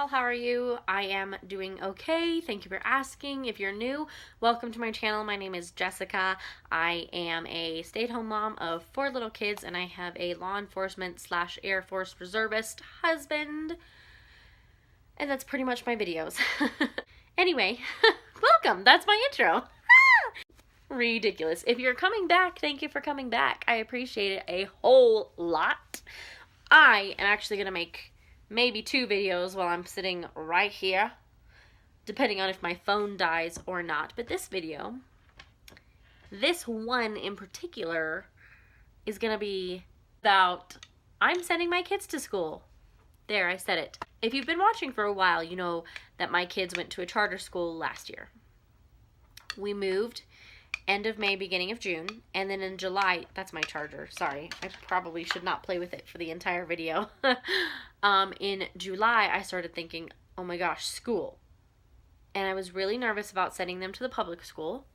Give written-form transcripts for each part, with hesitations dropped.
y'all. How are you? I am doing okay. Thank you for asking. If you're new, welcome to my channel. My name is Jessica. I am a stay-at-home mom of 4 little kids, and I have a law enforcement / Air Force reservist husband. And that's pretty much my videos. Anyway, welcome. That's my intro. Ridiculous. If you're coming back, thank you for coming back. I appreciate it a whole lot. I am actually going to make maybe 2 videos while I'm sitting right here, depending on if my phone dies or not. But this video, this one in particular, is going to be about I'm sending my kids to school. There, I said it. If you've been watching for a while, you know that my kids went to a charter school last year. We moved end of May, beginning of June, and then in July, that's my charger, sorry, I probably should not play with it for the entire video. In July, I started thinking, oh my gosh, school. And I was really nervous about sending them to the public school,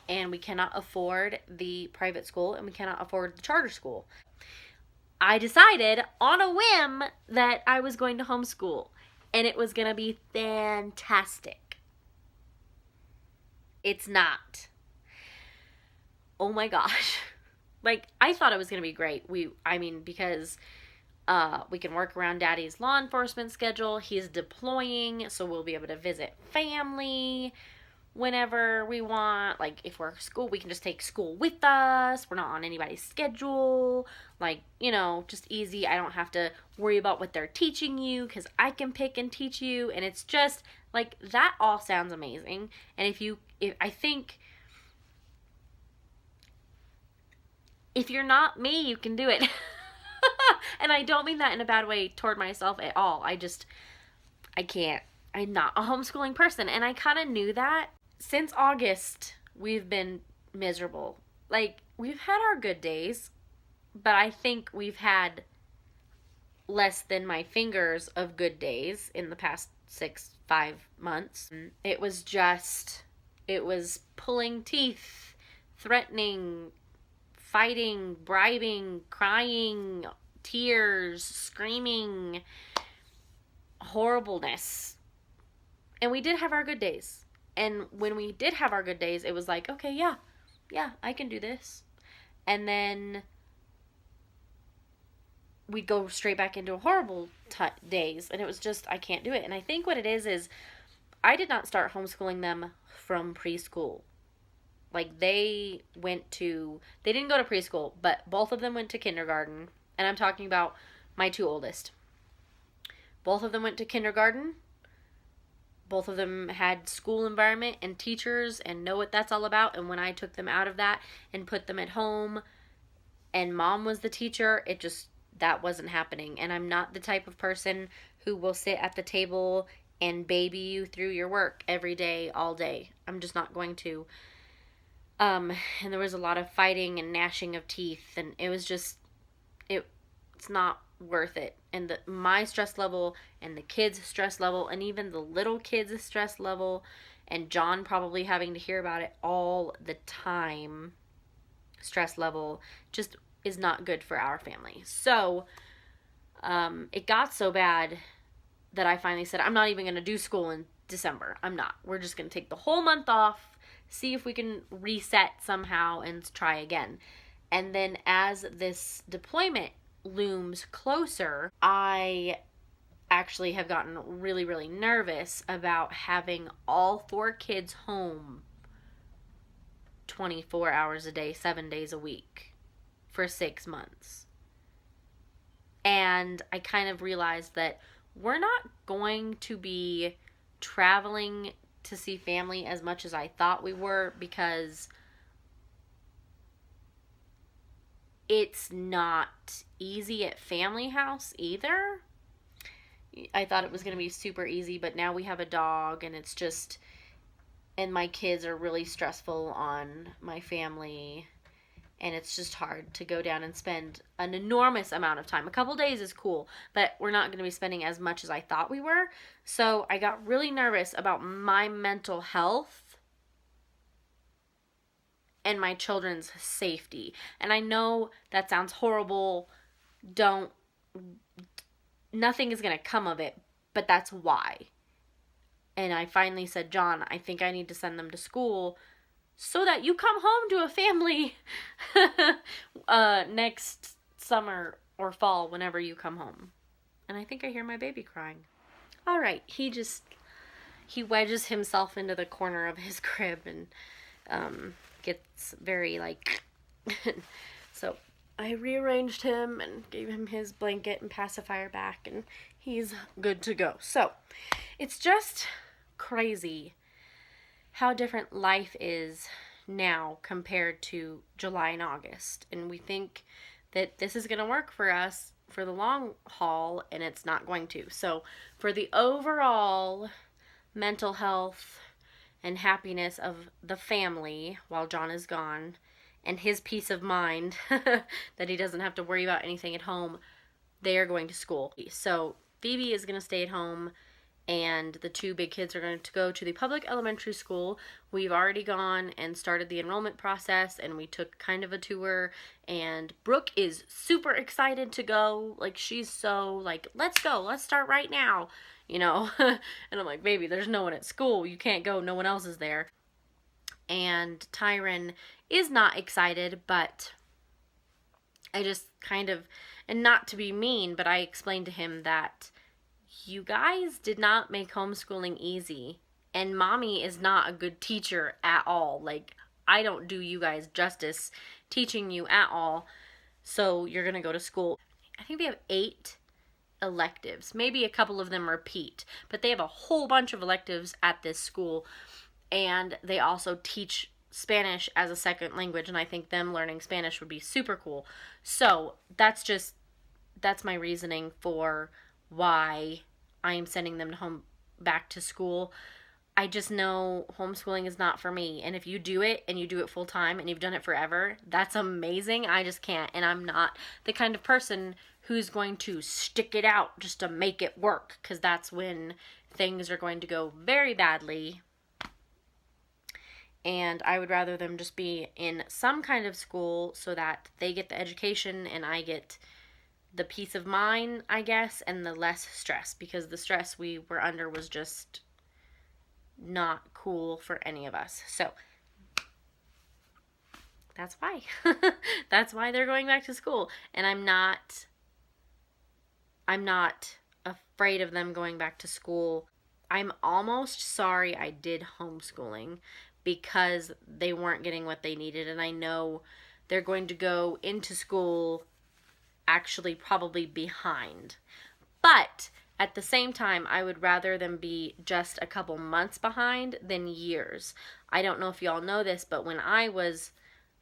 and we cannot afford the private school, and we cannot afford the charter school. I decided on a whim that I was going to homeschool, and it was going to be fantastic. It's not. Oh my gosh. Like, I thought it was going to be great. Because we can work around Daddy's law enforcement schedule. He's deploying, so we'll be able to visit family whenever we want. Like, if we're at school, we can just take school with us. We're not on anybody's schedule. Like, you know, just easy. I don't have to worry about what they're teaching you because I can pick and teach you. And it's just, like, that all sounds amazing. And I think if you're not me, you can do it. And I don't mean that in a bad way toward myself at all. I can't. I'm not a homeschooling person. And I kind of knew that. Since August, we've been miserable. Like, we've had our good days, but I think we've had less than my fingers of good days in the past 5 months. It was pulling teeth, threatening, fighting, bribing, crying, tears, screaming, horribleness. And we did have our good days. And when we did have our good days, it was like, okay, yeah, I can do this. And then we'd go straight back into horrible days. And it was just, I can't do it. And I think what it is I did not start homeschooling them from preschool. Like, they didn't go to preschool, but both of them went to kindergarten. And I'm talking about my 2 oldest. Both of them went to kindergarten. Both of them had school environment and teachers and know what that's all about. And when I took them out of that and put them at home and mom was the teacher, that wasn't happening. And I'm not the type of person who will sit at the table and baby you through your work every day, all day. I'm just not going to. And there was a lot of fighting and gnashing of teeth, and it was just, it's not worth it. And my stress level and the kids' stress level and even the little kids' stress level and John probably having to hear about it all the time, stress level, just is not good for our family. So, it got so bad that I finally said, I'm not even going to do school in December. I'm not. We're just going to take the whole month off, see if we can reset somehow and try again. And then as this deployment looms closer, I actually have gotten really, really nervous about having all 4 kids home 24 hours a day, 7 days a week for 6 months. And I kind of realized that we're not going to be traveling to see family as much as I thought we were, because it's not easy at family house either. I thought it was going to be super easy, but now we have a dog and it's just, and my kids are really stressful on my family, and it's just hard to go down and spend an enormous amount of time. A couple days is cool, but we're not going to be spending as much as I thought we were. So I got really nervous about my mental health and my children's safety. And I know that sounds horrible. Nothing is going to come of it. but that's why. And I finally said, John, I think I need to send them to school so that you come home to a family next summer or fall, whenever you come home. And I think I hear my baby crying. All right, he wedges himself into the corner of his crib and gets very like so I rearranged him and gave him his blanket and pacifier back, and he's good to go. So it's just crazy how different life is now compared to July and August. And we think that this is going to work for us for the long haul, and it's not going to. So for the overall mental health and happiness of the family while John is gone, and his peace of mind that he doesn't have to worry about anything at home, they are going to school. So Phoebe is going to stay at home, and the two big kids are going to go to the public elementary school. We've already gone and started the enrollment process, and we took kind of a tour, and Brooke is super excited to go. Like, she's so like, let's go, let's start right now, you know. And I'm like, baby, there's no one at school, you can't go, no one else is there. And Tyron is not excited, but I just kind of, and not to be mean, but I explained to him that you guys did not make homeschooling easy, and mommy is not a good teacher at all. Like, I don't do you guys justice teaching you at all, so you're gonna go to school. I think they have 8 electives. Maybe a couple of them repeat, but they have a whole bunch of electives at this school, and they also teach Spanish as a second language, and I think them learning Spanish would be super cool. So that's my reasoning for why I am sending them back to school. I just know homeschooling is not for me, and if you do it and you do it full time and you've done it forever, that's amazing. I just can't, and I'm not the kind of person who's going to stick it out just to make it work, because that's when things are going to go very badly. And I would rather them just be in some kind of school so that they get the education and I get the peace of mind, I guess, and the less stress, because the stress we were under was just not cool for any of us. So that's why. That's why they're going back to school. And I'm not afraid of them going back to school. I'm almost sorry I did homeschooling, because they weren't getting what they needed, and I know they're going to go into school actually probably behind. But at the same time, I would rather them be just a couple months behind than years. I don't know if y'all know this, but when I was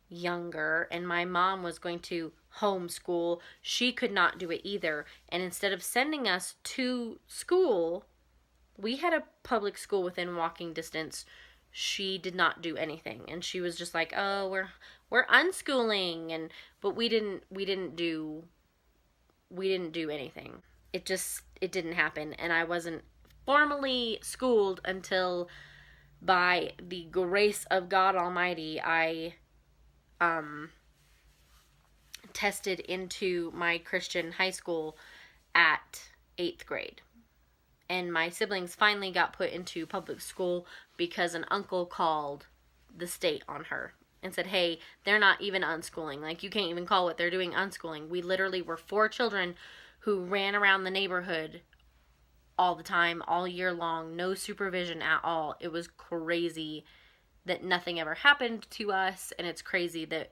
younger and my mom was going to homeschool, she could not do it either. And instead of sending us to school, we had a public school within walking distance. She did not do anything, and she was just like, "Oh, we're unschooling," but we didn't do anything. It didn't happen, and I wasn't formally schooled until, by the grace of God Almighty, I tested into my Christian high school at 8th grade. And my siblings finally got put into public school because an uncle called the state on her and said, hey, they're not even unschooling. Like, you can't even call what they're doing unschooling. We literally were 4 children who ran around the neighborhood all the time, all year long, no supervision at all. It was crazy that nothing ever happened to us, and it's crazy that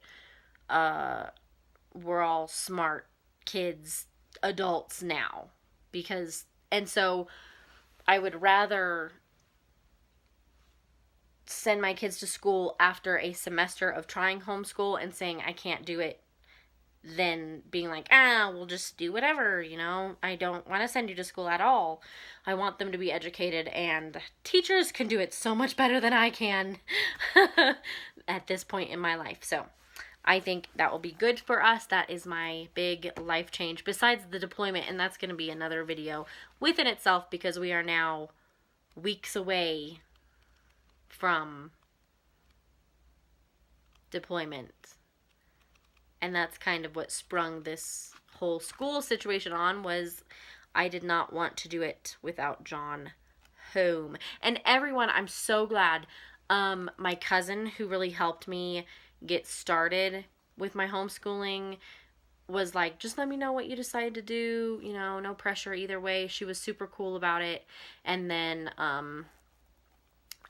we're all smart kids, adults now. And so I would rather send my kids to school after a semester of trying homeschool and saying I can't do it than being like, we'll just do whatever, you know. I don't want to send you to school at all. I want them to be educated, and teachers can do it so much better than I can at this point in my life. So I think that will be good for us. That is my big life change, besides the deployment, and that's going to be another video within itself, because we are now weeks away from deployment. And that's kind of what sprung this whole school situation on, was I did not want to do it without John home. And everyone, I'm so glad. My cousin who really helped me get started with my homeschooling was like, just let me know what you decide to do, you know, no pressure either way. She was super cool about it. And then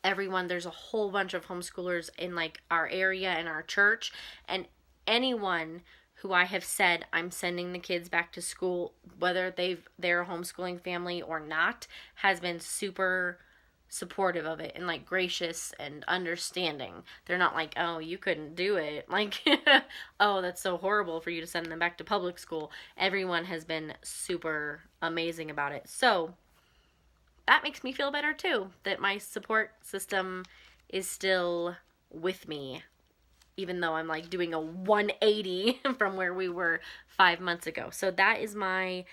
everyone, there's a whole bunch of homeschoolers in like our area and our church, and anyone who I have said I'm sending the kids back to school, whether they're a homeschooling family or not, has been super supportive of it and like gracious and understanding. They're not like, oh, you couldn't do it, like oh, that's so horrible for you to send them back to public school. Everyone has been super amazing about it. So that makes me feel better too, that my support system is still with me, even though I'm like doing a 180 from where we were 5 months ago. So that is my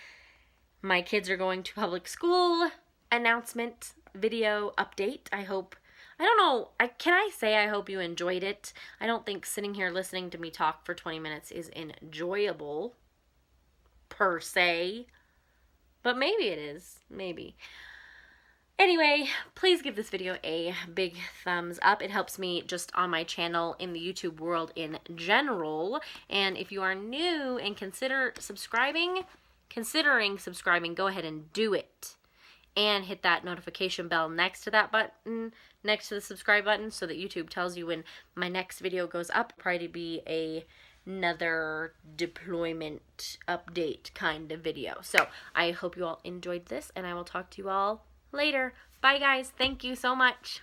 kids are going to public school announcement video update. I don't know, can I say I hope you enjoyed it? I don't think sitting here listening to me talk for 20 minutes is enjoyable per se, but maybe it is, maybe. Anyway, please give this video a big thumbs up. It helps me just on my channel, in the YouTube world in general. And if you are new and considering subscribing, go ahead and do it. And hit that notification bell next to that button, next to the subscribe button, so that YouTube tells you when my next video goes up. Probably be another deployment update kind of video. So I hope you all enjoyed this, and I will talk to you all later. Bye, guys. Thank you so much.